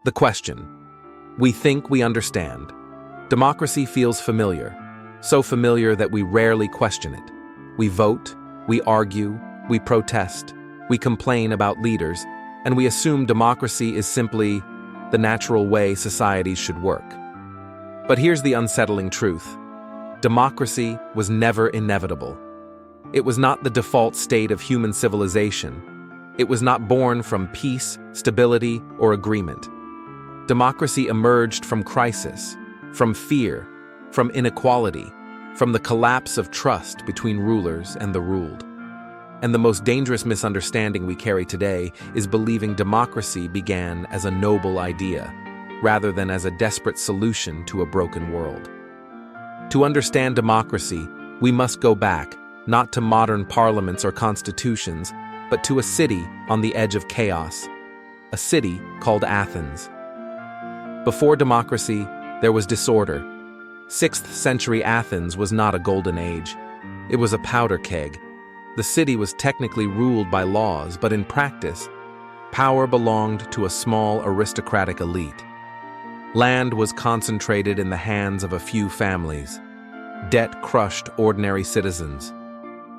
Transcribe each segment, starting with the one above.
The question. We think we understand. Democracy feels familiar, so familiar that we rarely question it. We vote, we argue, we protest, we complain about leaders, and we assume democracy is simply the natural way societies should work. But here's the unsettling truth. Democracy was never inevitable. It was not the default state of human civilization. It was not born from peace, stability, or agreement. Democracy emerged from crisis, from fear, from inequality, from the collapse of trust between rulers and the ruled. And the most dangerous misunderstanding we carry today is believing democracy began as a noble idea, rather than as a desperate solution to a broken world. To understand democracy, we must go back, not to modern parliaments or constitutions, but to a city on the edge of chaos, a city called Athens. Before democracy, there was disorder. 6th century Athens was not a golden age. It was a powder keg. The city was technically ruled by laws, but in practice, power belonged to a small aristocratic elite. Land was concentrated in the hands of a few families. Debt crushed ordinary citizens.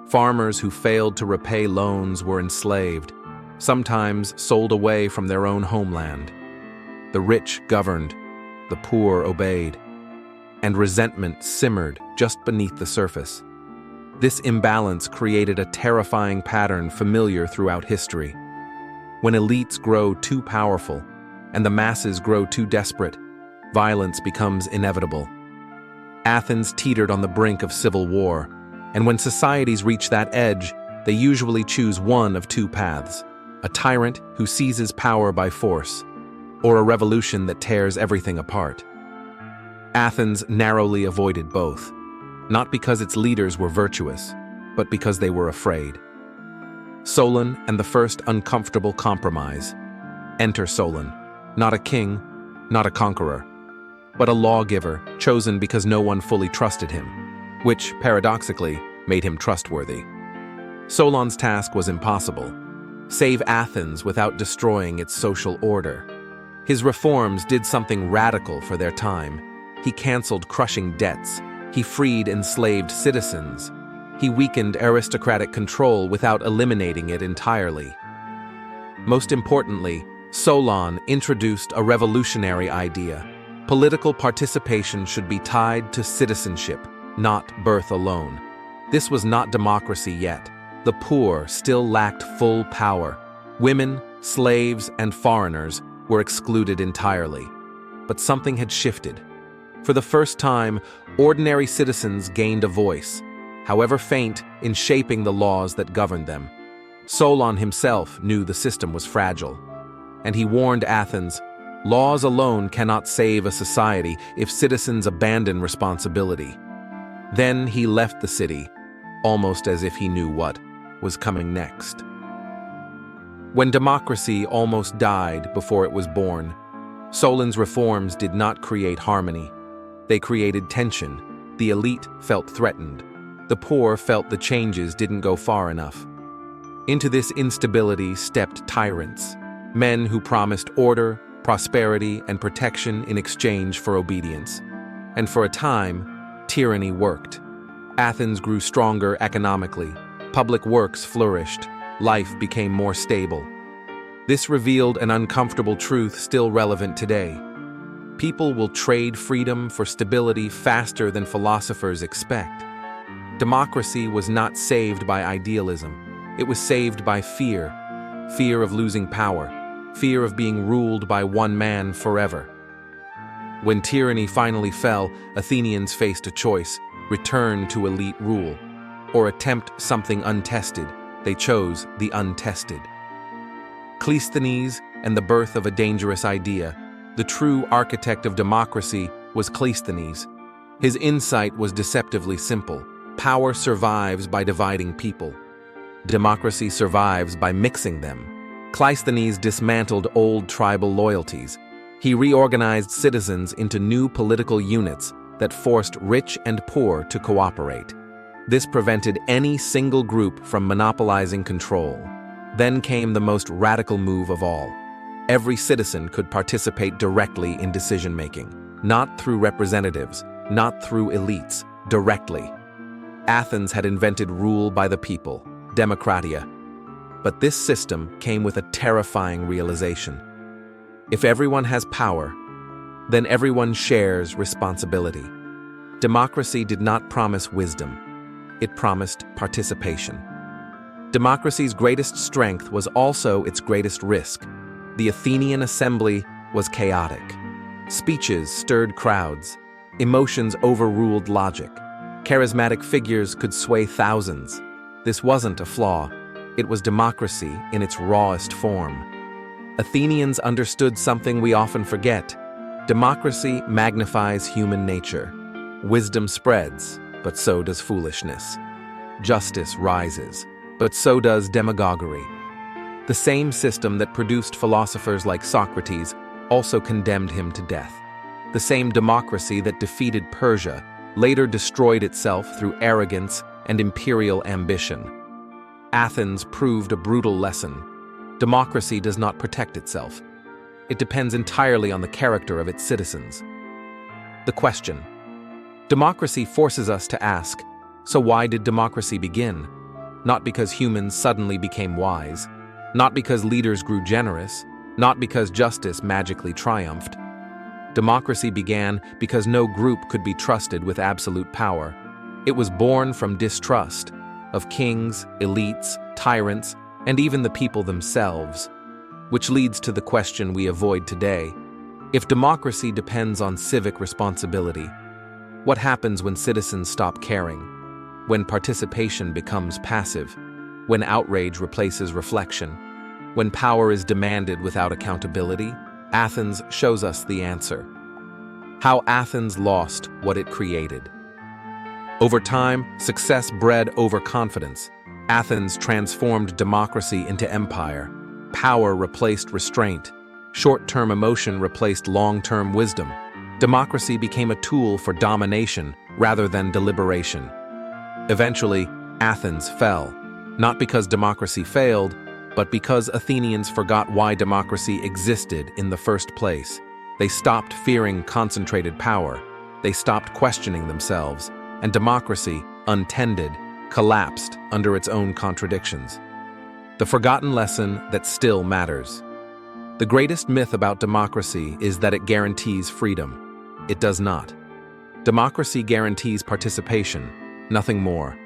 Farmers who failed to repay loans were enslaved, sometimes sold away from their own homeland. The rich governed, the poor obeyed, and resentment simmered just beneath the surface. This imbalance created a terrifying pattern familiar throughout history. When elites grow too powerful and the masses grow too desperate, violence becomes inevitable. Athens teetered on the brink of civil war, and when societies reach that edge, they usually choose one of two paths: a tyrant who seizes power by force, or a revolution that tears everything apart. Athens narrowly avoided both, not because its leaders were virtuous, but because they were afraid. Solon and the first uncomfortable compromise. Enter Solon, not a king, not a conqueror, but a lawgiver chosen because no one fully trusted him, which, paradoxically, made him trustworthy. Solon's task was impossible: save Athens without destroying its social order. His reforms did something radical for their time. He canceled crushing debts. He freed enslaved citizens. He weakened aristocratic control without eliminating it entirely. Most importantly, Solon introduced a revolutionary idea. Political participation should be tied to citizenship, not birth alone. This was not democracy yet. The poor still lacked full power. Women, slaves, and foreigners were excluded entirely. But something had shifted. For the first time, ordinary citizens gained a voice, however faint, in shaping the laws that governed them. Solon himself knew the system was fragile, and he warned Athens, laws alone cannot save a society if citizens abandon responsibility. Then he left the city, almost as if he knew what was coming next. When democracy almost died before it was born, Solon's reforms did not create harmony. They created tension. The elite felt threatened. The poor felt the changes didn't go far enough. Into this instability stepped tyrants, men who promised order, prosperity, and protection in exchange for obedience. And for a time, tyranny worked. Athens grew stronger economically. Public works flourished. Life became more stable. This revealed an uncomfortable truth still relevant today. People will trade freedom for stability faster than philosophers expect. Democracy was not saved by idealism. It was saved by fear. Fear of losing power. Fear of being ruled by one man forever. When tyranny finally fell, Athenians faced a choice: return to elite rule, or attempt something untested. They chose the untested. Cleisthenes and the birth of a dangerous idea. The true architect of democracy was Cleisthenes. His insight was deceptively simple. Power survives by dividing people. Democracy survives by mixing them. Cleisthenes dismantled old tribal loyalties. He reorganized citizens into new political units that forced rich and poor to cooperate. This prevented any single group from monopolizing control. Then came the most radical move of all. Every citizen could participate directly in decision-making, not through representatives, not through elites, directly. Athens had invented rule by the people, democratia. But this system came with a terrifying realization. If everyone has power, then everyone shares responsibility. Democracy did not promise wisdom. It promised participation. Democracy's greatest strength was also its greatest risk. The Athenian assembly was chaotic. Speeches stirred crowds. Emotions overruled logic. Charismatic figures could sway thousands. This wasn't a flaw. It was democracy in its rawest form. Athenians understood something we often forget. Democracy magnifies human nature. Wisdom spreads, but so does foolishness. Justice rises, but so does demagoguery. The same system that produced philosophers like Socrates also condemned him to death. The same democracy that defeated Persia later destroyed itself through arrogance and imperial ambition. Athens proved a brutal lesson. Democracy does not protect itself. It depends entirely on the character of its citizens. The question. Democracy forces us to ask, so why did democracy begin? Not because humans suddenly became wise, not because leaders grew generous, not because justice magically triumphed. Democracy began because no group could be trusted with absolute power. It was born from distrust of kings, elites, tyrants, and even the people themselves, which leads to the question we avoid today. If democracy depends on civic responsibility, what happens when citizens stop caring? When participation becomes passive? When outrage replaces reflection? When power is demanded without accountability? Athens shows us the answer. How Athens lost what it created. Over time, success bred overconfidence. Athens transformed democracy into empire. Power replaced restraint. Short-term emotion replaced long-term wisdom. Democracy became a tool for domination rather than deliberation. Eventually, Athens fell, not because democracy failed, but because Athenians forgot why democracy existed in the first place. They stopped fearing concentrated power. They stopped questioning themselves, and democracy, untended, collapsed under its own contradictions. The forgotten lesson that still matters. The greatest myth about democracy is that it guarantees freedom. It does not. Democracy guarantees participation, nothing more.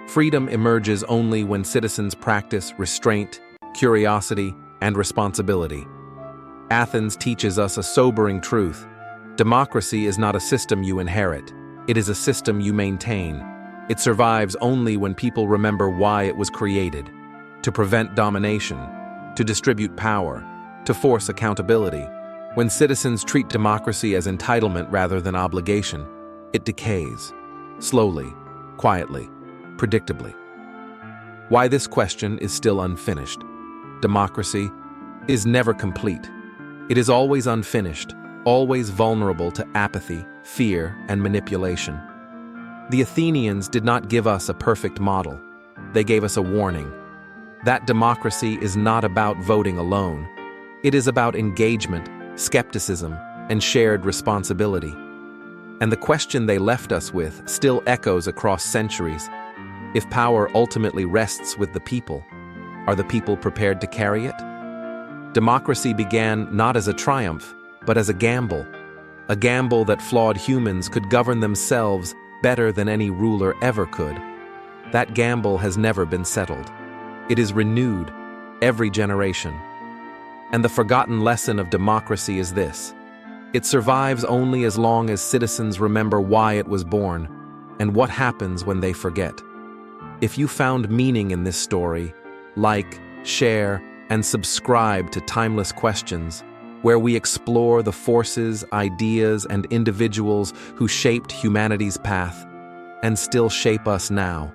Freedom emerges only when citizens practice restraint, curiosity, and responsibility. Athens teaches us a sobering truth. Democracy is not a system you inherit. It is a system you maintain. It survives only when people remember why it was created: to prevent domination, to distribute power, to force accountability. When citizens treat democracy as entitlement rather than obligation, it decays, slowly, quietly, predictably. Why this question is still unfinished. Democracy is never complete. It is always unfinished, always vulnerable to apathy, fear, and manipulation. The Athenians did not give us a perfect model. They gave us a warning. That democracy is not about voting alone. It is about engagement, skepticism, and shared responsibility. And the question they left us with still echoes across centuries. If power ultimately rests with the people, are the people prepared to carry it? Democracy began not as a triumph, but as a gamble that flawed humans could govern themselves better than any ruler ever could. That gamble has never been settled. It is renewed every generation. And the forgotten lesson of democracy is this: it survives only as long as citizens remember why it was born and what happens when they forget. If you found meaning in this story, like, share, and subscribe to Timeless Questions, where we explore the forces, ideas, and individuals who shaped humanity's path and still shape us now.